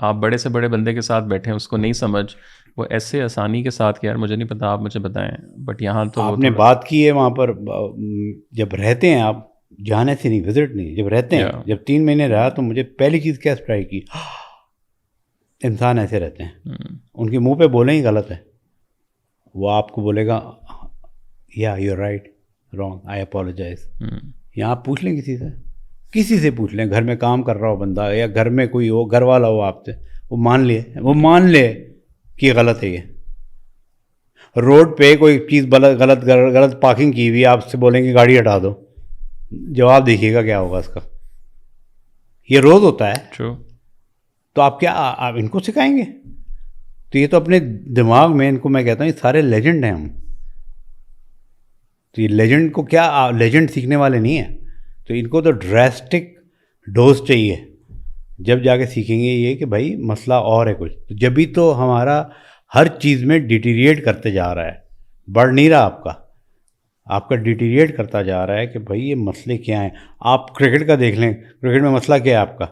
آپ بڑے سے بڑے بندے کے ساتھ بیٹھے ہیں، اس کو نہیں سمجھ، وہ ایسے آسانی کے ساتھ کہ یار مجھے نہیں پتا، آپ مجھے بتائیں. بٹ یہاں تو وہ آپ نے تھوڑا بات کی ہے وہاں پر، جب رہتے ہیں آپ، جانے سے نہیں، وزٹ نہیں، جب رہتے ہیں، جب 3 مہینے رہا تو مجھے پہلی چیز کیا اسٹرائک کی، انسان ایسے رہتے ہیں، ان کے منہ پہ بولیں ہی غلط ہے، وہ آپ کو بولے گا یا you right, wrong, I apologise. یہاں آپ پوچھ لیں کسی سے پوچھ لیں، گھر میں کام کر رہا ہو بندہ، یا گھر میں کوئی ہو، گھر والا ہو آپ سے، وہ مان لے کہ غلط ہے. یہ روڈ پہ کوئی چیز غلط پارکنگ کی ہوئی، آپ سے بولیں گے گاڑی ہٹا دو، جواب دیکھیے گا کیا ہوگا اس کا. یہ روز ہوتا ہے. ٹرو. تو آپ ان کو سکھائیں گے؟ تو یہ تو اپنے دماغ میں، ان کو میں کہتا ہوں یہ سارے لیجنڈ ہیں ہم. تو یہ لیجنڈ کو کیا، لیجنڈ سیکھنے والے نہیں ہیں، تو ان کو تو ڈراسٹک ڈوز چاہیے، جب جا کے سیکھیں گے یہ کہ بھائی مسئلہ اور ہے کچھ. جبھی تو ہمارا ہر چیز میں ڈیٹیریٹ کرتے جا رہا ہے، بڑھ نہیں رہا آپ کا ڈیٹیریٹ کرتا جا رہا ہے کہ بھائی یہ مسئلے کیا ہیں. آپ کرکٹ کا دیکھ لیں، کرکٹ میں مسئلہ کیا ہے آپ کا؟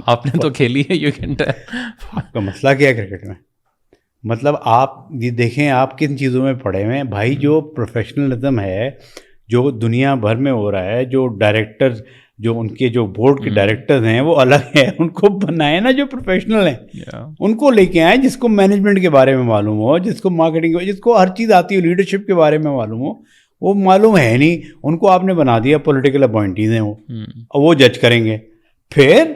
آپ نے تو کھیلی ہے یہ گھنٹہ. آپ کا مسئلہ کیا ہے کرکٹ میں؟ مطلب آپ یہ دیکھیں آپ کن چیزوں میں پڑے ہوئے ہیں بھائی. جو پروفیشنلزم ہے جو دنیا بھر میں ہو رہا ہے، جو ڈائریکٹرز، جو ان کے جو بورڈ کے ڈائریکٹرز ہیں وہ الگ ہیں، ان کو بنائے نا جو پروفیشنل ہیں، ان کو لے کے آئیں جس کو مینجمنٹ کے بارے میں معلوم ہو، جس کو مارکیٹنگ، جس کو ہر چیز آتی ہو، لیڈرشپ کے بارے میں معلوم ہو. وہ معلوم ہے نہیں، ان کو آپ نے بنا دیا پولیٹیکل اپوائنٹیز ہیں وہ جج کریں گے. پھر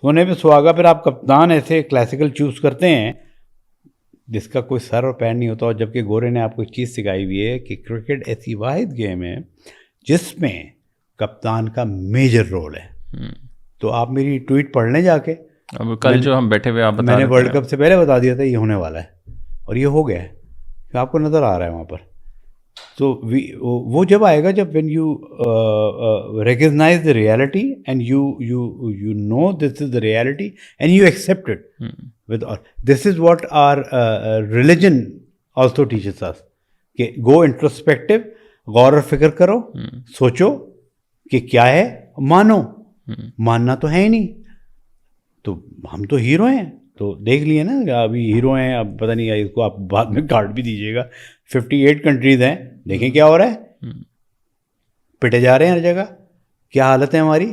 سونے پہ سہاگا، پھر آپ کپتان ایسے کلاسیکل چوز کرتے ہیں جس کا کوئی سر اور پیر نہیں ہوتا. اور جبکہ گورے نے آپ کو ایک چیز سکھائی ہوئی ہے کہ کرکٹ ایسی واحد گیم ہے جس میں کپتان کا میجر رول ہے. تو آپ میری ٹویٹ پڑھ لیں جا کے، اب کل جو ہم بیٹھے ہوئے آپ بتا میں نے رہے تھے، ورلڈ کپ سے پہلے بتا دیا تھا یہ ہونے والا ہے، اور یہ ہو گیا ہے، آپ کو نظر آ رہا ہے وہاں پر. تو وہ جب آئے گا جب when you recognise the reality and you know this is the reality and you accept it with. This is what our religion also teaches us, کہ گو انٹروسپیکٹو، غور و فکر کرو، سوچو کہ کیا ہے، مانو. ماننا تو ہے ہی نہیں. تو ہم تو ہیرو ہیں، تو دیکھ لیے نا ابھی ہیرو ہیں. اب پتہ نہیں اس کو آپ بعد میں کارڈ بھی دیجیے گا. 58 کنٹریز ہیں، دیکھیں کیا ہو رہا ہے، پٹے جا رہے ہیں ہر جگہ. کیا حالت ہے ہماری،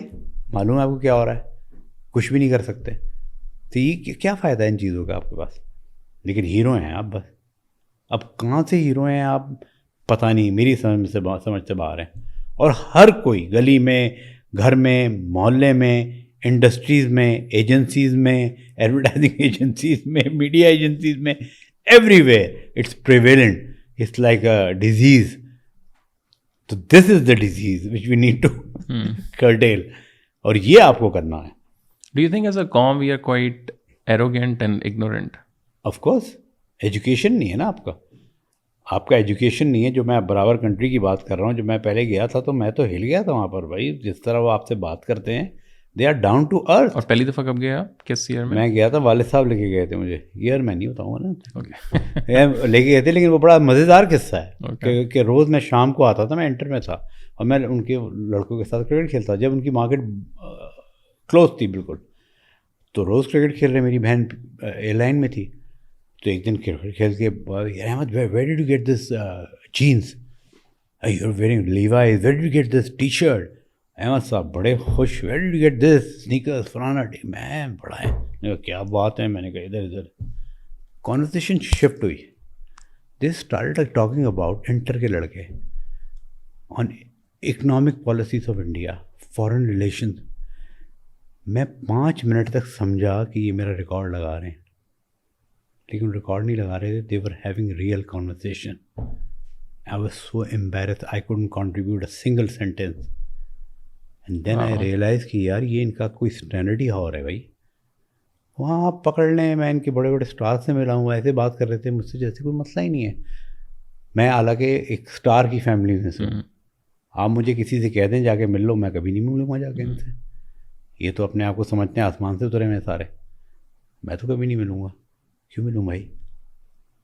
معلوم ہے آپ کو کیا ہو رہا ہے، کچھ بھی نہیں کر سکتے. تو یہ کیا فائدہ ہے ان چیزوں کا آپ کے پاس؟ لیکن ہیرو ہیں آپ بس. اب کہاں سے ہیرو ہیں آپ پتہ نہیں، میری سمجھ سے باہر ہیں. اور ہر کوئی گلی میں، گھر میں، محلے میں، انڈسٹریز میں، ایجنسیز میں، ایڈورٹائزنگ ایجنسیز میں، میڈیا ایجنسیز میں، everywhere it's prevalent. It's like a disease. تو this is the disease which we need to curtail. اور یہ آپ کو کرنا ہے. Do you think as a قوم we are quite arrogant and ignorant? Of course education نہیں ہے نا آپ کا ایجوکیشن نہیں ہے. جو میں برابر کنٹری کی بات کر رہا ہوں، جب میں پہلے گیا تھا تو میں تو ہل گیا تھا وہاں پر بھائی. جس طرح وہ آپ سے بات کرتے ہیں، they are down to earth. اور پہلی دفعہ کب گیا آپ، کس ایئر میں؟ میں گیا تھا، والد صاحب لے کے گئے تھے مجھے. ایئر میں نہیں بتاؤں گا نا، لے کے گئے تھے. لیکن وہ بڑا مزیدار قصہ ہے کہ روز میں شام کو آتا تھا، میں انٹر میں تھا، اور میں ان کے لڑکوں کے ساتھ کرکٹ کھیلتا. جب ان کی مارکیٹ کلوز تھی بالکل، تو روز کرکٹ کھیل رہے. میری بہن ایئر لائن میں تھی. تو ایک دن کرکٹ کھیل کے Ahmed where did you get this jeans, you are wearing Levi's, where did you get this T shirt. Ahmed صاحب بڑے خوش، where did you get this sneakers فلانا. میں بڑا ہے، کیا بات ہے. میں نے کہا ادھر ادھر کانورسیشن شفٹ ہوئی. They started talking about inter کے لڑکے on economic policies of India, foreign relations. میں 5 منٹ تک سمجھا کہ یہ میرا ریکارڈ لگا رہے ہیں، لیکن ریکارڈ نہیں لگا رہے تھے. They were having real conversation. I was so embarrassed, I couldn't contribute a single sentence. And then I realize کہ یار یہ ان کا کوئی اسٹینڈرڈ ہی اور ہے بھائی. وہاں آپ پکڑ لیں، میں ان کے بڑے بڑے اسٹار سے ملا ہوں، ایسے بات کر رہے تھے مجھ سے جیسے کوئی مسئلہ ہی نہیں ہے. میں حالانکہ ایک اسٹار کی فیملی میں سے ہوں. آپ مجھے کسی سے کہہ دیں جا کے مل لو، میں کبھی نہیں ملوں گا جا کے ان سے. یہ تو اپنے آپ کو سمجھتے ہیں آسمان سے اترے میں سارے. میں تو کبھی نہیں ملوں گا. کیوں ملوں بھائی؟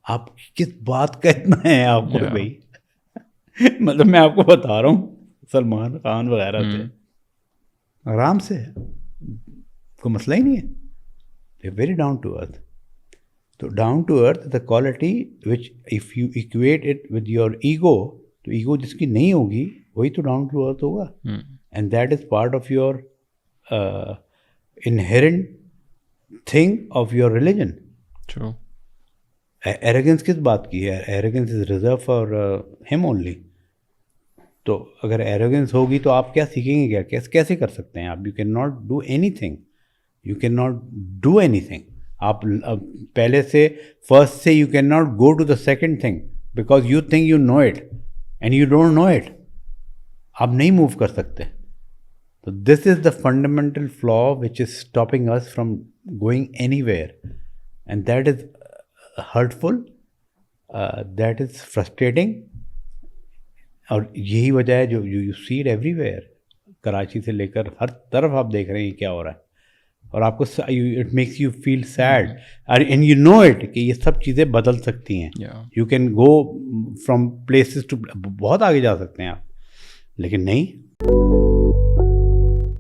آپ کس بات کا اتنا ہے آپ کو بھائی؟ مطلب میں آپ کو بتا رہا ہوں، سلمان خان وغیرہ سے آرام سے کوئی مسئلہ ہی نہیں ہے. They very down to earth. تو down to earth the quality which if you equate it with your ego, تو ایگو جس کی نہیں ہوگی وہی تو ڈاؤن ٹو ارتھ ہوگا. And that is part of your inherent thing of your religion. True. Arrogance کس بات کی ہے؟ ایروگنس از ریزرو فار ہم اونلی. تو اگر ایروگنس ہوگی تو آپ کیا سیکھیں گے؟ کیا کیسے کر سکتے ہیں آپ؟ You can not do anything. You can not do anything. آپ پہلے سے فرسٹ سے you can not go to the second thing because you think you know it and you don't know it. آپ نہیں move کر سکتے. تو this is the fundamental flaw which is stopping us from going anywhere, and that is hurtful, that is frustrating. اور یہی وجہ ہے جو you see it everywhere. Karachi سے لے کر ہر طرف آپ دیکھ رہے ہیں کیا ہو رہا ہے, اور آپ کو it makes you feel sad and you know it کہ یہ سب چیزیں بدل سکتی ہیں. You can go from places to, بہت آگے جا سکتے ہیں آپ, لیکن نہیں.